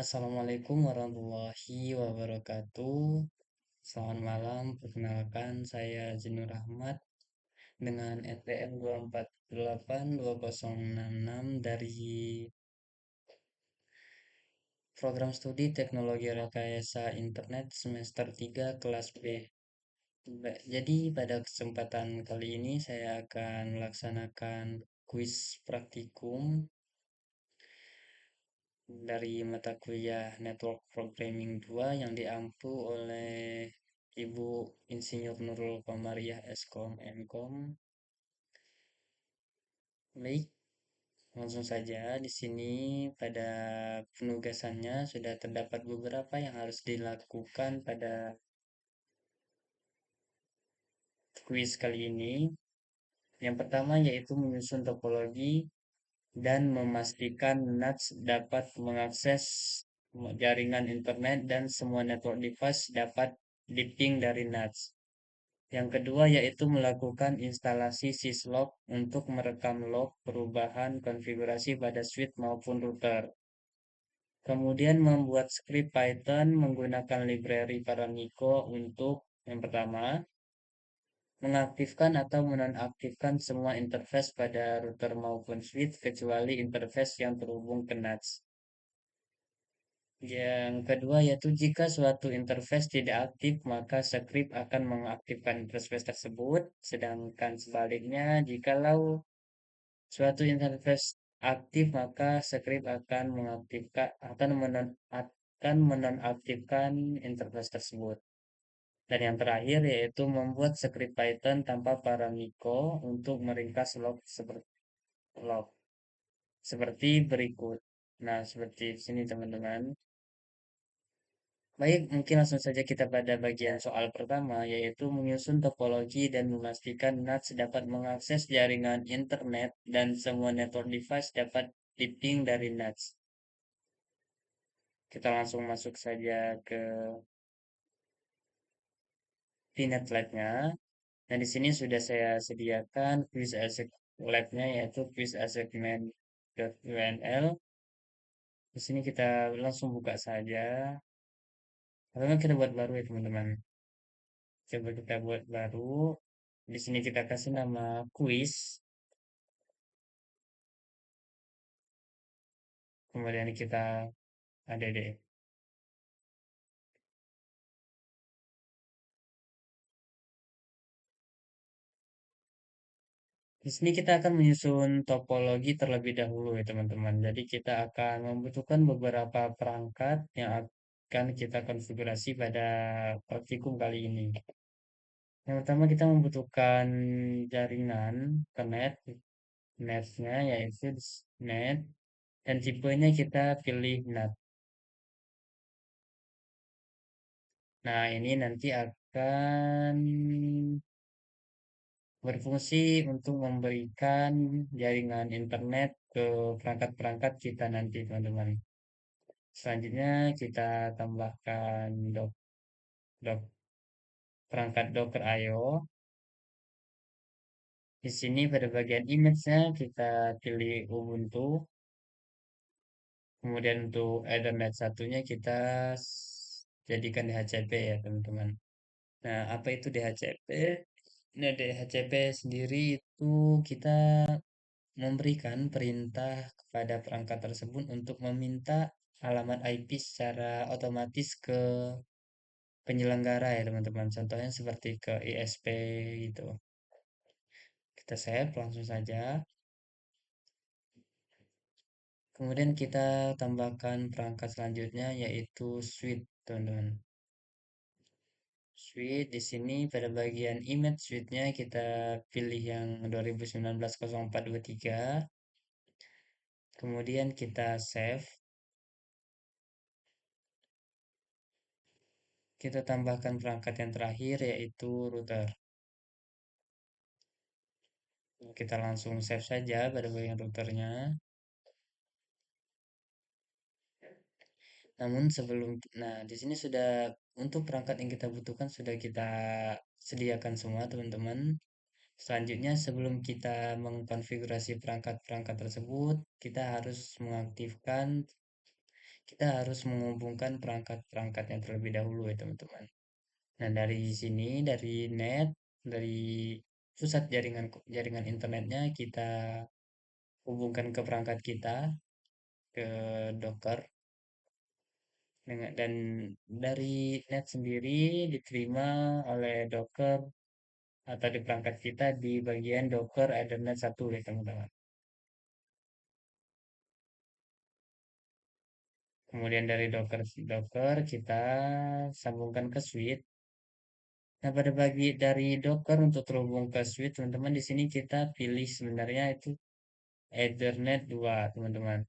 Assalamualaikum warahmatullahi wabarakatuh. Selamat malam, perkenalkan saya Zinur Ahmad dengan NPM 2482066 dari Program Studi Teknologi Rekayasa Internet semester 3 kelas B. Jadi pada kesempatan kali ini saya akan melaksanakan kuis praktikum dari mata kuliah Network Programming 2 yang diampu oleh Ibu Insinyur Nurul Komariah Eskom Mkom. Baik, langsung saja di sini pada penugasannya sudah terdapat beberapa yang harus dilakukan pada kuis kali ini. Yang pertama yaitu menyusun topologi dan memastikan NAS dapat mengakses jaringan internet dan semua network device dapat di-ping dari NAS. Yang kedua yaitu melakukan instalasi syslog untuk merekam log perubahan konfigurasi pada switch maupun router. Kemudian membuat script Python menggunakan library Paramiko untuk yang pertama, mengaktifkan atau menonaktifkan semua interface pada router maupun switch kecuali interface yang terhubung ke NAS. Yang kedua yaitu jika suatu interface tidak aktif, maka script akan mengaktifkan interface tersebut. Sedangkan sebaliknya, jikalau suatu interface aktif, maka script akan mengaktifkan akan menonaktifkan interface tersebut. Dan yang terakhir yaitu membuat script Python tanpa paramiko untuk meringkas log seperti berikut. Nah, seperti sini teman-teman. Baik, mungkin langsung saja kita pada bagian soal pertama, yaitu menyusun topologi dan memastikan NAS dapat mengakses jaringan internet dan semua network device dapat di-ping dari NAS. Kita langsung masuk saja ke Pinet Lab-nya. Nah, di sini sudah saya sediakan quiz lab-nya yaitu quiz assignment.unl. Di sini kita langsung buka saja. Atau kita buat baru ya teman-teman. Coba kita buat baru. Di sini kita kasih nama quiz. Kemudian kita ada deh. Di sini kita akan menyusun topologi terlebih dahulu ya teman-teman. Jadi kita akan membutuhkan beberapa perangkat yang akan kita konfigurasi pada praktikum kali ini. Yang pertama kita membutuhkan jaringan ke netnya yaitu net, dan tipenya kita pilih NAT. Nah ini nanti akan berfungsi untuk memberikan jaringan internet ke perangkat-perangkat kita nanti teman-teman. Selanjutnya kita tambahkan doc perangkat Docker IO. Di sini pada bagian image-nya kita pilih Ubuntu. Kemudian untuk Ethernet satunya kita jadikan DHCP ya teman-teman. Nah, apa itu DHCP? Nah, DHCP sendiri itu kita memberikan perintah kepada perangkat tersebut untuk meminta alamat IP secara otomatis ke penyelenggara ya teman-teman. Contohnya seperti ke ISP gitu. Kita save langsung saja. Kemudian kita tambahkan perangkat selanjutnya yaitu switch, teman-teman. Switch di sini pada bagian image switch-nya kita pilih yang 2019-0423. Kemudian kita save. Kita tambahkan perangkat yang terakhir yaitu router. Kita langsung save saja pada bagian routernya. Namun nah di sini sudah untuk perangkat yang kita butuhkan sudah kita sediakan semua teman-teman. Selanjutnya sebelum kita mengkonfigurasi perangkat-perangkat tersebut, kita harus mengaktifkan kita harus menghubungkan perangkat-perangkatnya terlebih dahulu ya teman-teman. Nah, dari sini, dari net, dari pusat jaringan jaringan internetnya kita hubungkan ke perangkat kita, ke Docker, dan dari net sendiri diterima oleh Docker atau di perangkat kita di bagian Docker Ethernet 1 ya teman-teman. Kemudian dari Docker kita sambungkan ke switch. Nah, pada dari Docker untuk terhubung ke switch, teman-teman di sini kita pilih sebenarnya itu Ethernet 2, teman-teman.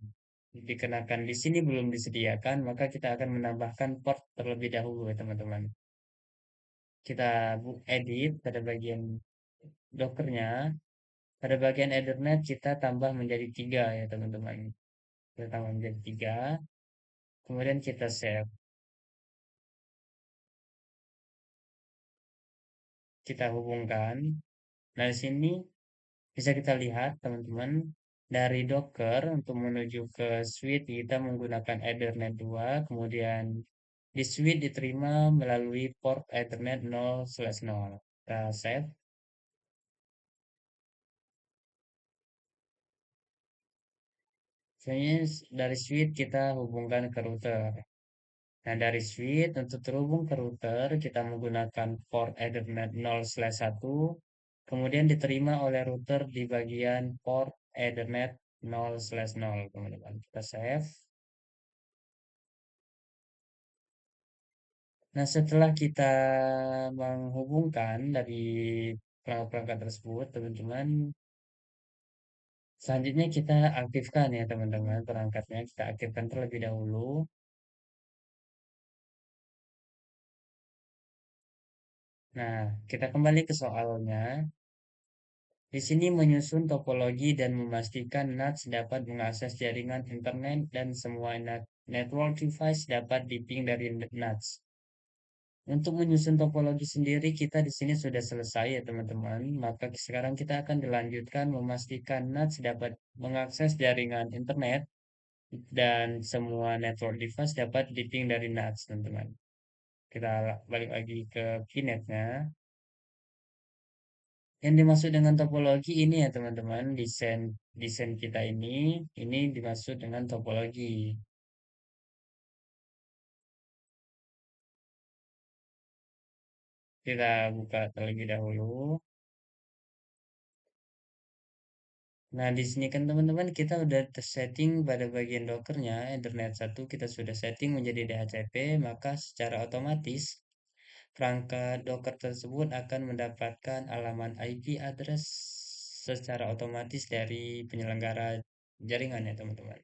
Dikenakan di sini belum disediakan, maka kita akan menambahkan port terlebih dahulu ya, teman-teman. Kita edit pada bagian Dockernya, pada bagian Ethernet kita tambah menjadi 3 ya, teman-teman. Kita tambah menjadi 3, kemudian kita save. Kita hubungkan. Nah, di sini bisa kita lihat teman-teman, dari Docker untuk menuju ke switch kita menggunakan Ethernet 2, kemudian di switch diterima melalui port Ethernet 0/0. Kita save. Selanjutnya dari switch kita hubungkan ke router. Nah, dari switch untuk terhubung ke router kita menggunakan port Ethernet 0/1, kemudian diterima oleh router di bagian port Ethernet 0/0, teman-teman. Kita save. Nah, setelah kita menghubungkan dari perangkat-perangkat tersebut, teman-teman, selanjutnya kita aktifkan ya, teman-teman, perangkatnya. Kita aktifkan terlebih dahulu. Nah, kita kembali ke soalnya. Di sini menyusun topologi dan memastikan NAS dapat mengakses jaringan internet dan semua network device dapat diping dari NAS. Untuk menyusun topologi sendiri kita di sini sudah selesai ya teman-teman. Maka sekarang kita akan dilanjutkan memastikan NAS dapat mengakses jaringan internet dan semua network device dapat diping dari NAS teman-teman. Kita balik lagi ke pinetnya. Yang dimaksud dengan topologi ini ya teman-teman, desain desain kita ini dimaksud dengan topologi. Kita buka terlebih dahulu. Nah, di sini kan teman-teman kita udah setting pada bagian Dockernya, Ethernet 1 kita sudah setting menjadi DHCP, maka secara otomatis perangkat Docker tersebut akan mendapatkan alamat IP address secara otomatis dari penyelenggara jaringan ya teman-teman.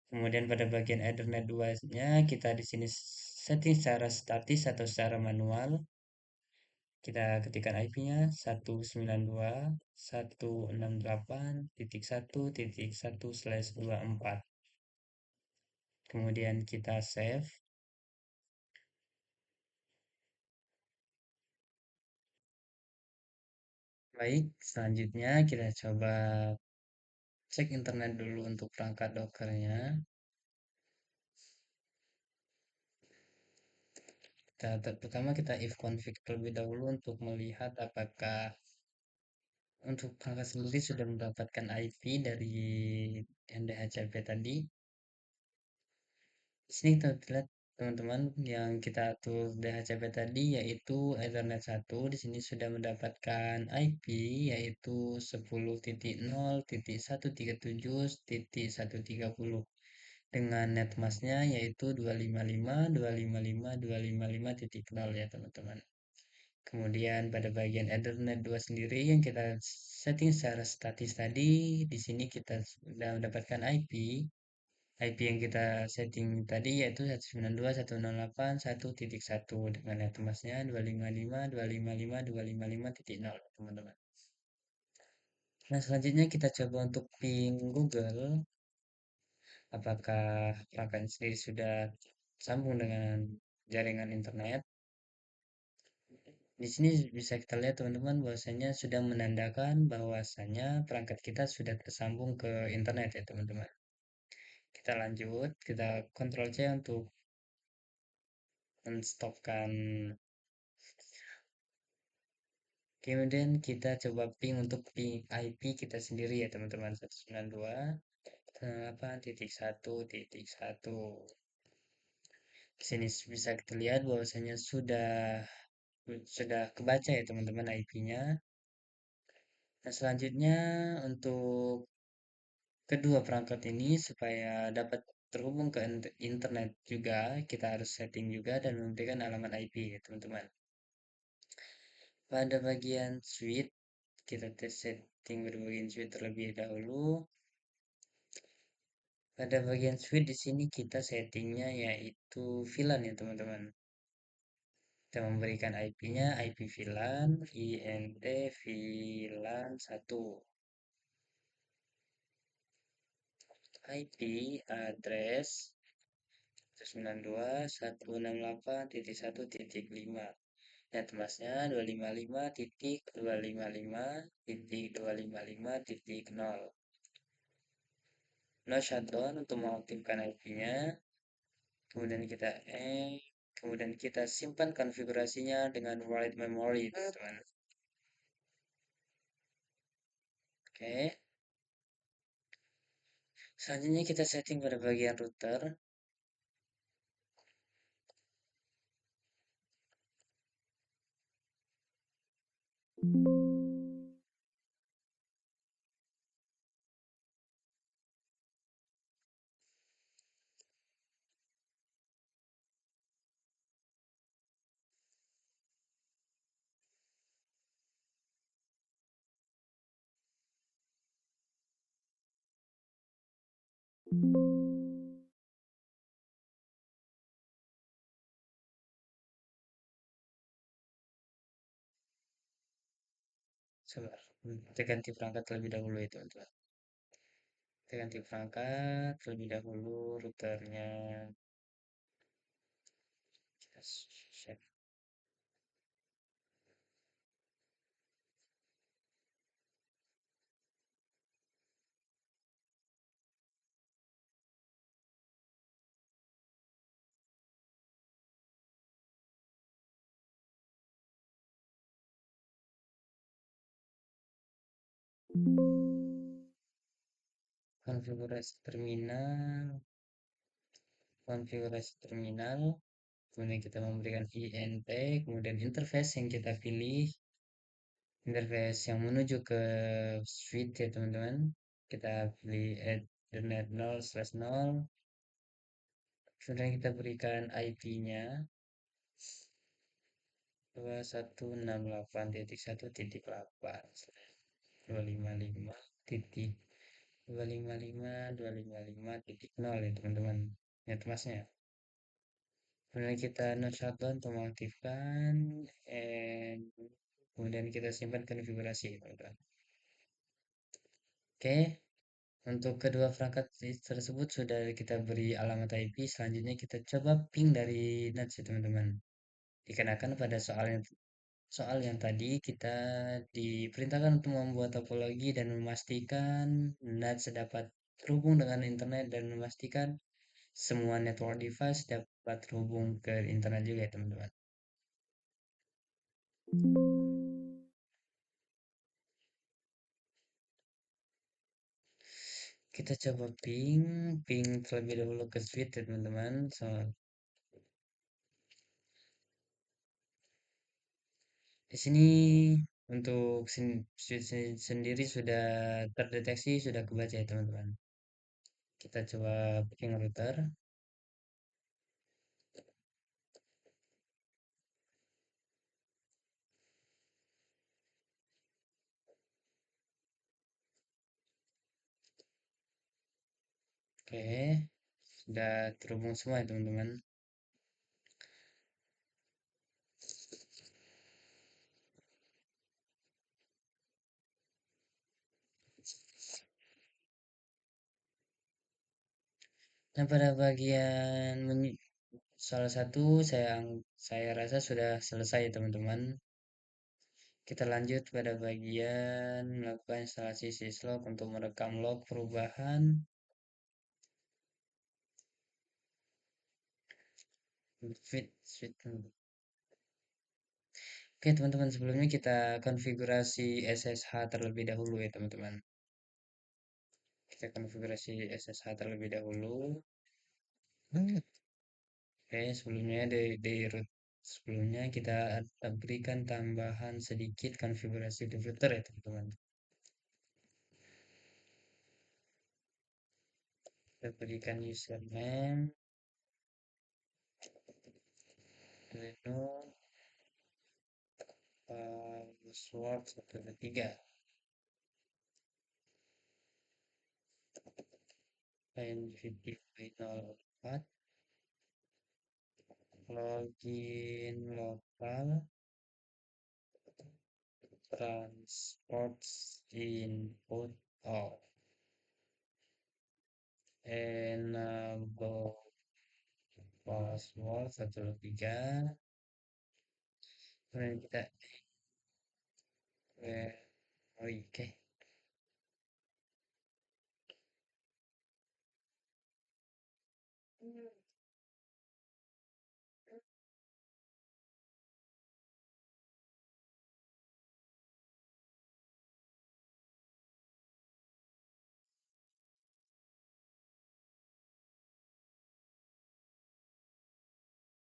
Kemudian pada bagian Ethernet 2-nya kita di sini setting secara statis atau secara manual. Kita ketikkan IP-nya 192.168.1.1/24. Kemudian kita save. Baik, selanjutnya kita coba cek internet dulu untuk perangkat Dockernya. Pertama kita if config terlebih dahulu untuk melihat apakah untuk perangkat sendiri sudah mendapatkan IP dari NDHCP tadi. Di sini kita lihat teman-teman yang kita atur DHCP tadi yaitu Ethernet 1 di sini sudah mendapatkan IP yaitu 10.0.137.130 dengan netmasknya yaitu 255.255.255.0 ya teman-teman. Kemudian pada bagian Ethernet 2 sendiri yang kita setting secara statis tadi, di sini kita sudah mendapatkan IP yang kita setting tadi yaitu 192.168.1.1 dengan netmasknya 255.255.255.0 teman-teman. Nah, selanjutnya kita coba untuk ping Google apakah perangkat sendiri sudah sambung dengan jaringan internet. Di sini bisa kita lihat teman-teman bahwasanya sudah menandakan bahwasanya perangkat kita sudah tersambung ke internet ya teman-teman. Kita lanjut, kita Ctrl C untuk menstopkan. Kemudian kita coba ping untuk ping IP kita sendiri ya teman-teman, 192.168.1.1. Di sini bisa kita lihat bahwasanya sudah kebaca ya teman-teman IP-nya. Nah, selanjutnya untuk kedua perangkat ini supaya dapat terhubung ke internet juga, kita harus setting juga dan memberikan alamat IP ya teman-teman. Pada bagian switch, kita tes setting pada bagian switch terlebih dahulu. Pada bagian switch di sini kita settingnya yaitu VLAN ya teman-teman. Kita memberikan IP-nya IP VLAN INT VLAN 1. IP address 192.168.1.5. Net masnya 255.255.255.0. No shutdown untuk mengaktifkan IP-nya. Kemudian kita simpan konfigurasinya dengan write memory, teman-teman. Oke. Selanjutnya kita setting pada bagian router. Sebentar, kita ganti perangkat terlebih dahulu ya teman-teman. Kita ganti perangkat terlebih dahulu, routernya kita set. Konfigurasi terminal, kemudian kita memberikan INT, kemudian interface yang kita pilih, interface yang menuju ke switch ya teman-teman. Kita pilih Ethernet 0/0, kemudian kita berikan IP-nya 2168.1.8 255.255.255.0 ya teman-teman, net masnya. Kemudian kita no shutdown untuk mengaktifkan, and kemudian kita simpan konfigurasi teman-teman. Oke, untuk kedua perangkat tersebut sudah kita beri alamat IP. Selanjutnya kita coba ping dari NAT ya teman-teman. Dikarenakan pada soal yang tadi kita diperintahkan untuk membuat topologi dan memastikan NAT dapat terhubung dengan internet dan memastikan semua network device dapat terhubung ke internet juga ya teman-teman. Kita coba ping terlebih dahulu ke switch ya teman-teman. Di sini untuk switch sendiri sudah terdeteksi, sudah kebaca ya teman-teman. Kita coba ping router. Oke, sudah terhubung semua ya teman-teman. Nah, pada bagian salah satu saya rasa sudah selesai ya teman-teman. Kita lanjut pada bagian melakukan instalasi syslog untuk merekam log perubahan. Fit. Oke, teman-teman, sebelumnya kita konfigurasi SSH terlebih dahulu ya, teman-teman. Kita konfigurasi SSH terlebih dahulu. Oke, sebelumnya di root sebelumnya kita berikan tambahan sedikit konfigurasi di router ya, teman-teman. Kita berikan username, Linux, password 123, NVDA04, login lokal, transports input out, enable password 123. Kemudian kita oke.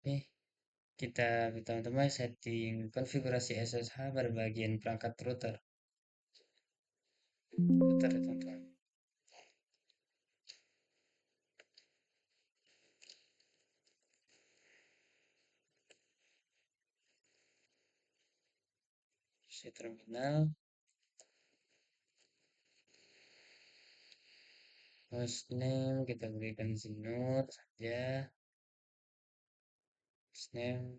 Oke, kita teman-teman setting konfigurasi SSH pada bagian perangkat router. Router ya, teman-teman. Isi terminal, hostname kita berikan Zinur saja, hostname,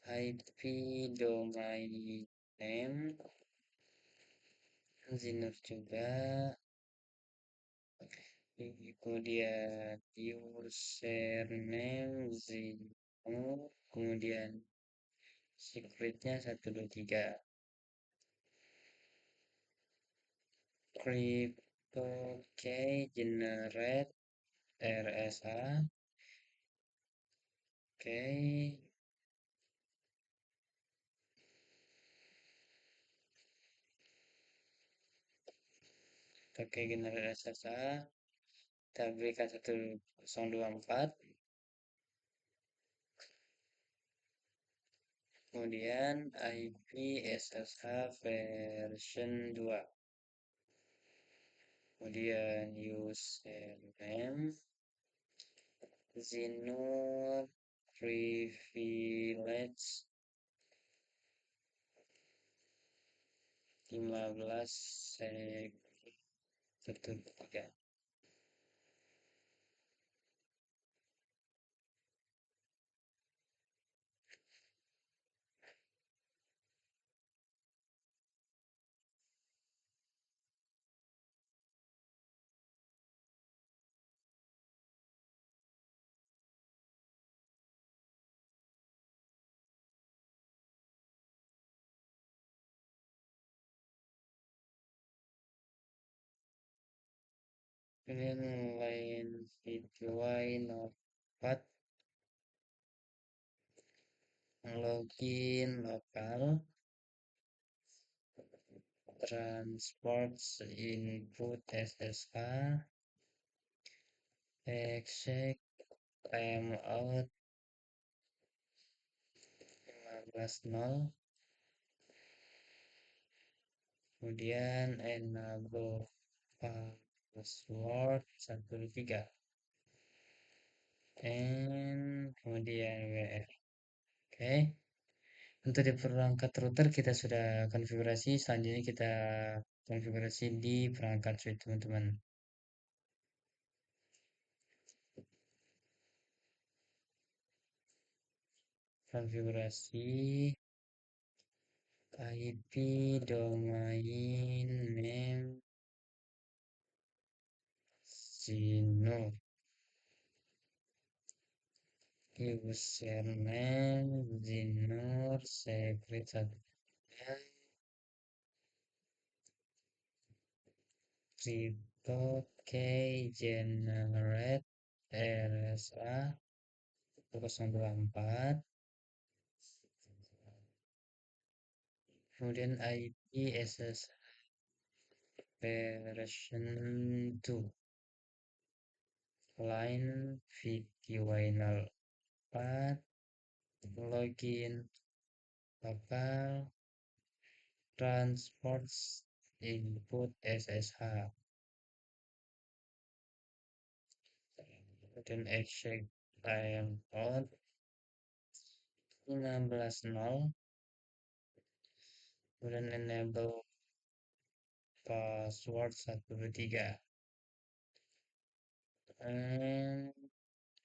IP, domain name, Zinur juga, kemudian username Zinur, kemudian secretnya 123. Crypto key generate RSA. Oke, oke, generate RSA. Kita berikan 1024. Kemudian IP SSH version 2. Kemudian username Zinur privilege 15 123. Kemudian line 4 login lokal transports input SSH exec timeout 15.0, kemudian enable password 123 and kemudian WR. Oke, untuk di perangkat router kita sudah konfigurasi, selanjutnya kita konfigurasi di perangkat switch, teman-teman. Konfigurasi IP domain name Zino, username Zinur secret 1, crypto key generate RSA 1024, kemudian IP SS version 2, line VQWNAL 4, login, lokal, transports, input SSH, kemudian exec timeout 16.0, kemudian enable password 123,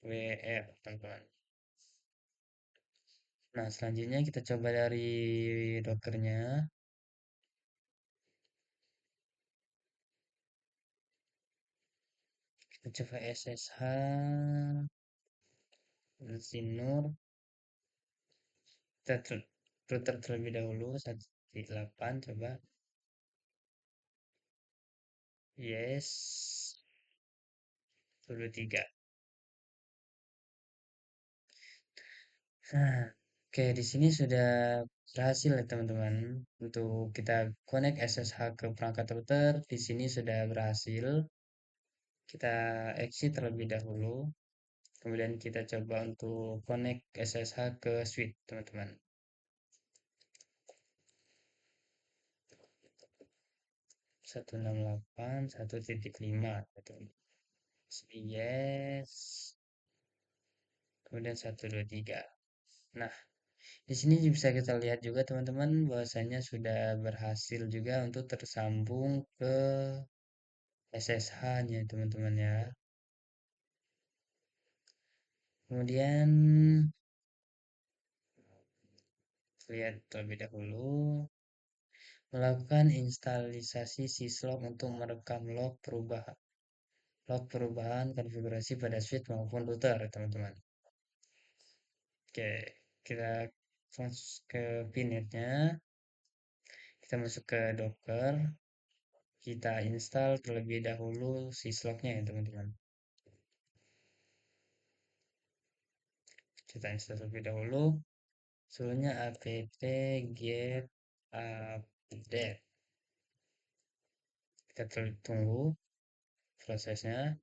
WR teman-teman. Nah, selanjutnya kita coba dari Dockernya. Kita coba SSH Zinur. Kita router terlebih dahulu 1.8 coba. Yes. 23. Nah, oke, di sini sudah berhasil ya teman-teman untuk kita connect SSH ke perangkat router. Di sini sudah berhasil. Kita exit terlebih dahulu. Kemudian kita coba untuk connect SSH ke switch, teman-teman. 168, 1.5, yes. Kemudian 123. Nah, di sini bisa kita lihat juga teman-teman bahwasanya sudah berhasil juga untuk tersambung ke SSH-nya teman-teman ya. Kemudian lihat terlebih dahulu melakukan instalisasi syslog untuk merekam log perubahan konfigurasi pada switch maupun router teman-teman. Oke, kita masuk ke pinetnya, kita masuk ke Docker, kita install terlebih dahulu syslognya ya teman-teman. Kita install terlebih dahulu, sebelumnya apt get update. Kita tunggu prosesnya.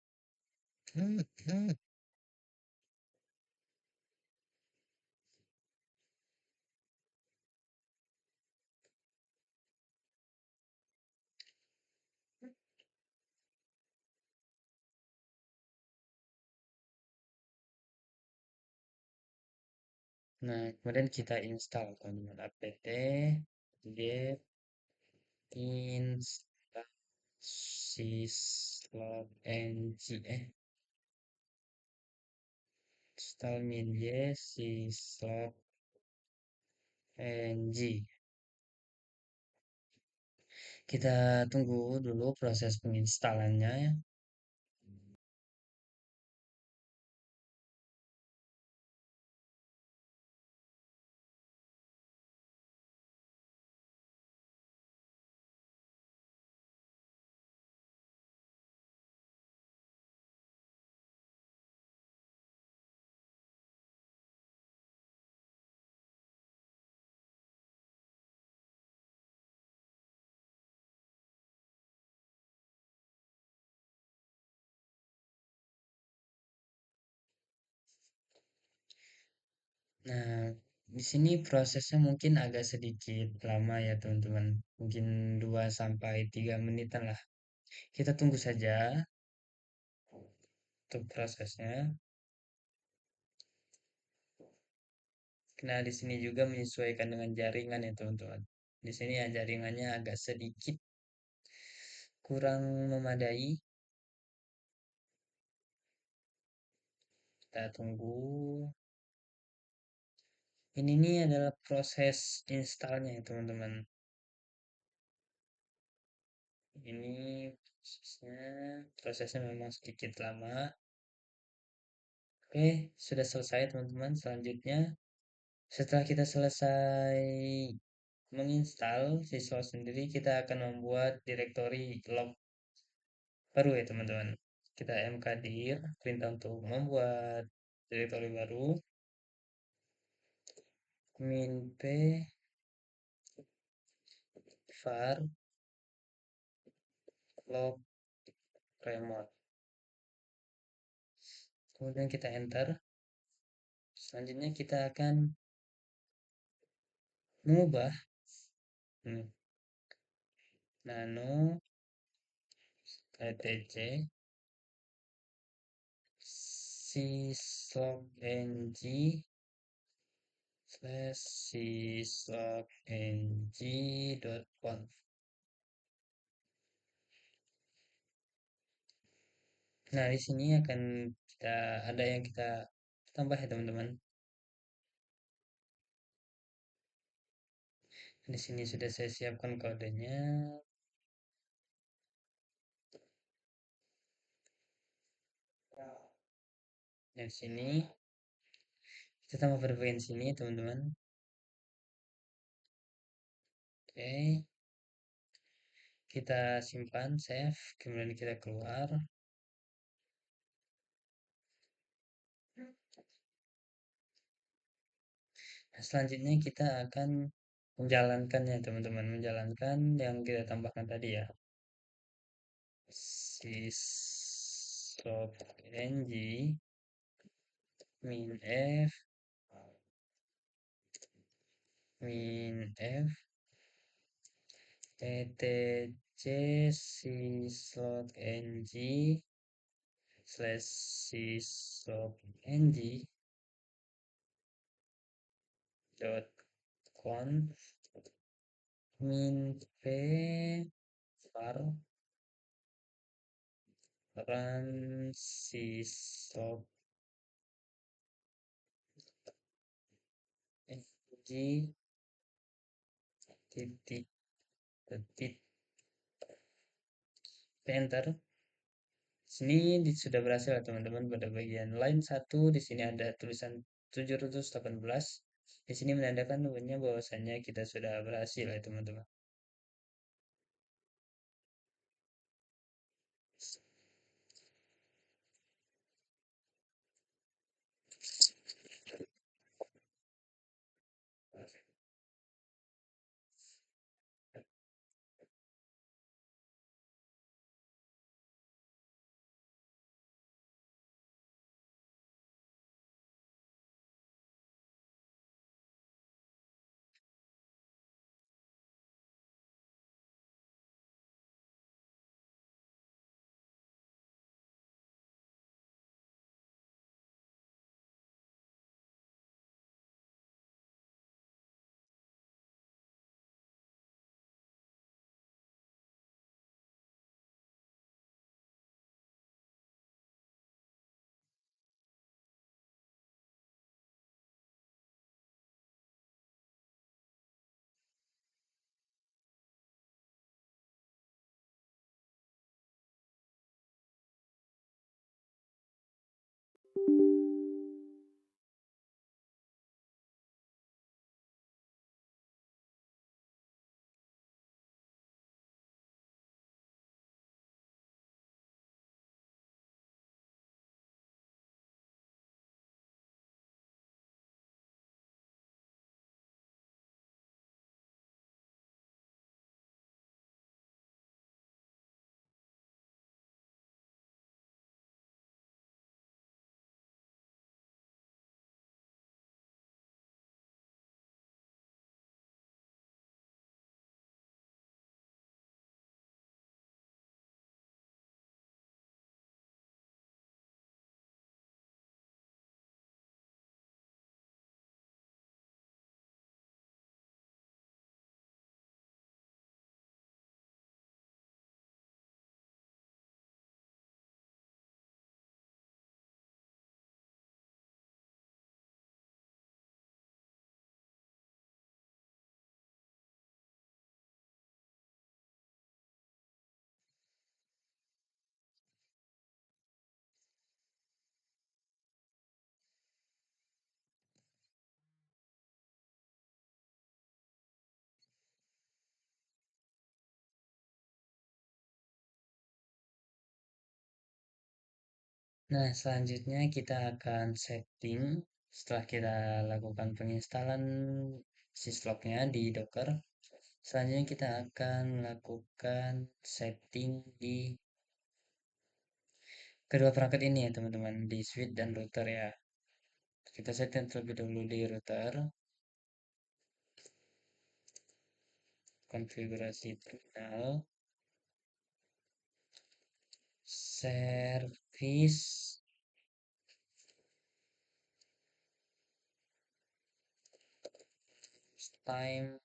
Nah, kemudian kita install teman-teman apt get install syslog ng install min syslog ng. Kita tunggu dulu proses penginstalannya ya. Nah, di sini prosesnya mungkin agak sedikit lama ya teman-teman. Mungkin 2 sampai 3 menitan lah. Kita tunggu saja untuk prosesnya. Nah, di sini juga menyesuaikan dengan jaringan ya teman-teman. Di sini ya jaringannya agak sedikit kurang memadai. Kita tunggu. Ini nih adalah proses installnya ya teman-teman. Ini prosesnya memang sedikit lama. Oke, sudah selesai teman-teman. Selanjutnya, setelah kita selesai menginstal siswa sendiri, kita akan membuat direktori log baru ya teman-teman. Kita mkdir perintah untuk membuat direktori baru. min p var log remote. Kemudian kita enter. Selanjutnya kita akan mengubah nano etc syslog ng slash syslog ng.conf. Nah, di sini akan ada yang kita tambah ya teman-teman. Di sini sudah saya siapkan kodenya. Nah, di sini kita tambah frekuensi ini teman-teman. Oke, kita simpan, save, kemudian kita keluar. Nah, selanjutnya kita akan menjalankannya teman-teman, menjalankan yang kita tambahkan tadi ya. Syslog ng min f etc syslog ng slash syslog ng dot conf min p var run syslog ng titik detik enter. Sini sudah berhasil teman-teman. Pada bagian line 1 di sini ada tulisan 718. Di sini menandakan namanya bahwasanya kita sudah berhasil ya teman-teman. Nah, selanjutnya kita akan setting Setelah kita lakukan penginstalan syslognya di Docker, selanjutnya kita akan melakukan setting di kedua perangkat ini ya teman-teman, di switch dan router ya. Kita setting terlebih dahulu di router, konfigurasi terminal, service, time,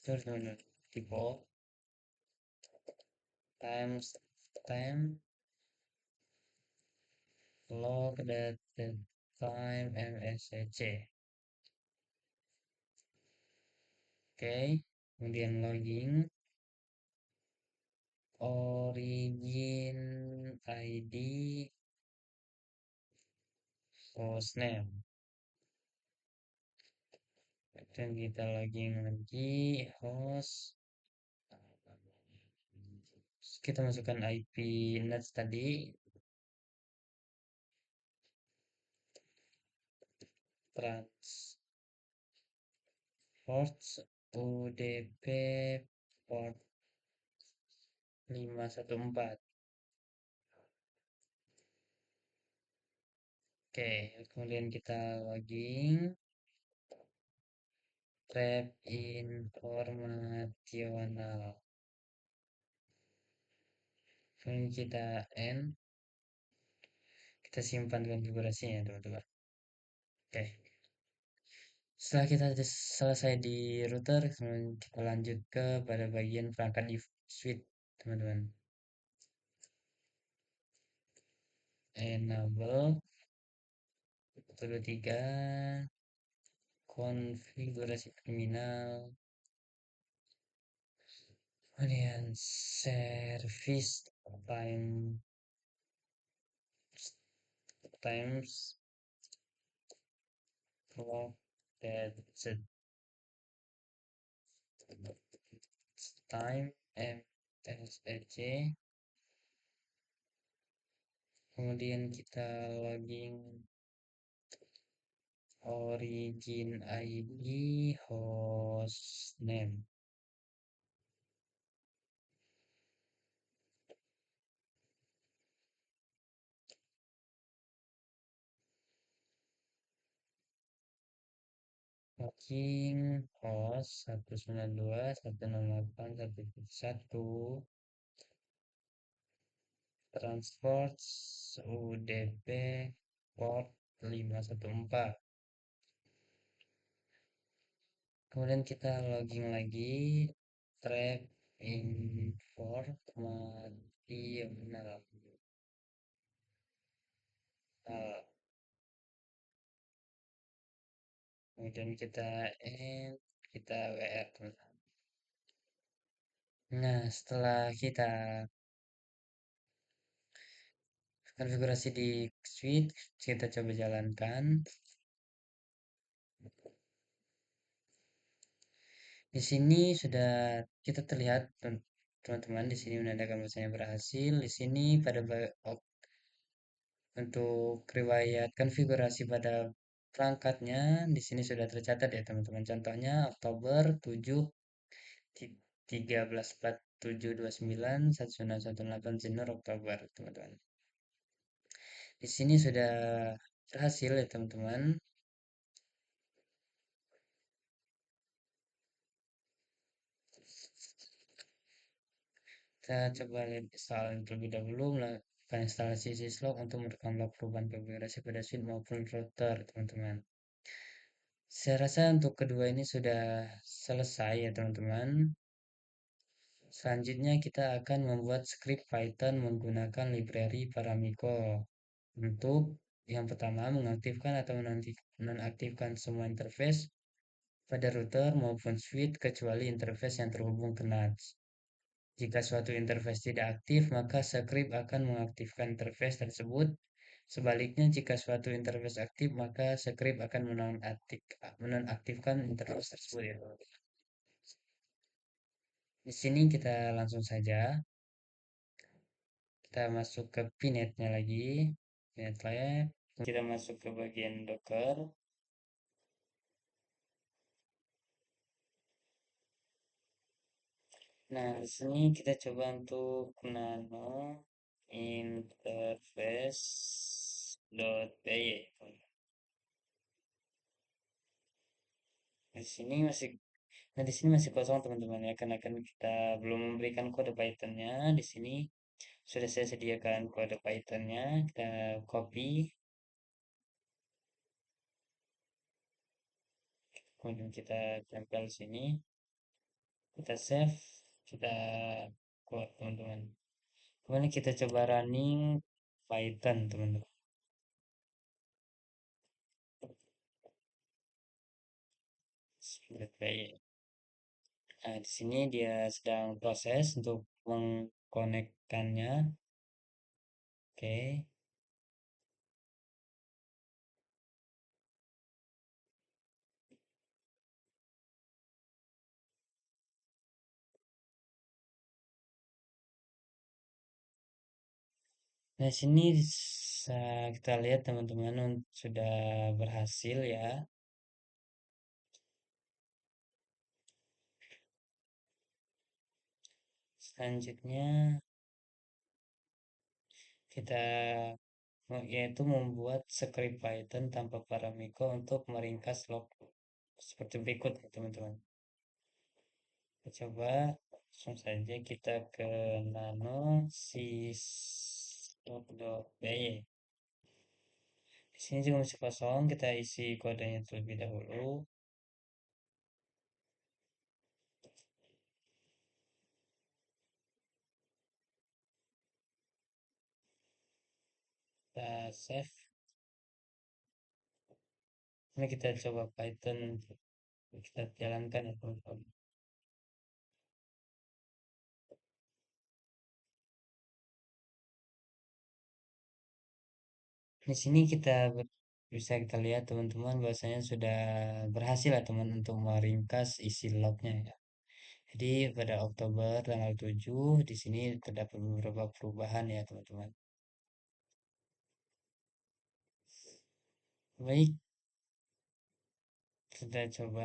terus teman-teman, default, times, time, log data time msc. Oke, kemudian login, origin ID, hostname. Dan kita login lagi, host. Kita masukkan IP NAT tadi, transport UDP port 514. Oke, kemudian kita login, tab informasional. Kemudian kita end, kita simpan konfigurasinya teman-teman. Oke, setelah kita selesai di router, kemudian kita lanjut ke pada bagian perangkat di switch teman-teman. Enable 123, konfigurasi terminal, kemudian service times clock that set time msec. Kemudian kita login origin ID hostname. Login host 192.168.171, transport UDP port 514. Kemudian kita login lagi, trap informational. Kemudian kita end, kita WR. Nah, setelah kita konfigurasi di switch, kita coba jalankan. Di sini sudah kita terlihat teman-teman, di sini menandakan bahwasanya berhasil. Di sini pada untuk riwayat konfigurasi pada perangkatnya di sini sudah tercatat ya teman-teman. Contohnya Oktober 7 13/4/729 Zenur Oktober teman-teman. Di sini sudah berhasil ya teman-teman. Kita coba lihat install terlebih dahulu, melakukan instalasi syslog untuk merekam log perubahan konfigurasi pada switch maupun router teman-teman. Saya rasa untuk kedua ini sudah selesai ya teman-teman. Selanjutnya kita akan membuat script Python menggunakan library Paramiko untuk yang pertama mengaktifkan atau menonaktifkan semua interface pada router maupun switch kecuali interface yang terhubung ke NAS. Jika suatu interface tidak aktif, maka script akan mengaktifkan interface tersebut. Sebaliknya, jika suatu interface aktif, maka script akan menonaktifkan interface tersebut ya. Di sini kita langsung saja kita masuk ke pinetnya lagi, pinet lab. Kita masuk ke bagian Docker. Nah, di sini kita coba untuk nano interface.py. Di sini masih Nah, di sini masih kosong teman-teman ya, karena kan kita belum memberikan kode Python-nya. Di sini sudah saya sediakan kode Python-nya. Kita copy, kemudian kita tempel sini, kita save, kita keluar teman-teman. Kemudian kita coba running Python teman-teman. Seperti Nah, di sini dia sedang proses untuk mengkonekkannya. Oke. Nah, sini kita lihat teman-teman sudah berhasil ya. Selanjutnya kita yaitu membuat script Python tanpa paramiko untuk meringkas log seperti berikut ya teman-teman. Kita coba langsung saja kita ke nano sys.py. Di sini juga masih kosong, kita isi kodenya terlebih dahulu. Kita save. Ini kita coba Python, kita jalankan ya teman-teman. Di sini bisa kita lihat teman-teman bahwasanya sudah berhasil ya teman untuk meringkas isi lognya ya. Jadi pada Oktober tanggal 7 di sini terdapat beberapa perubahan ya teman-teman. Baik, kita coba.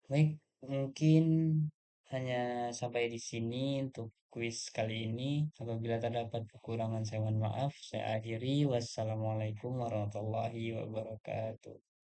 Baik, mungkin hanya sampai di sini untuk kuis kali ini. Apabila terdapat kekurangan, saya mohon maaf. Saya akhiri. Wassalamualaikum warahmatullahi wabarakatuh.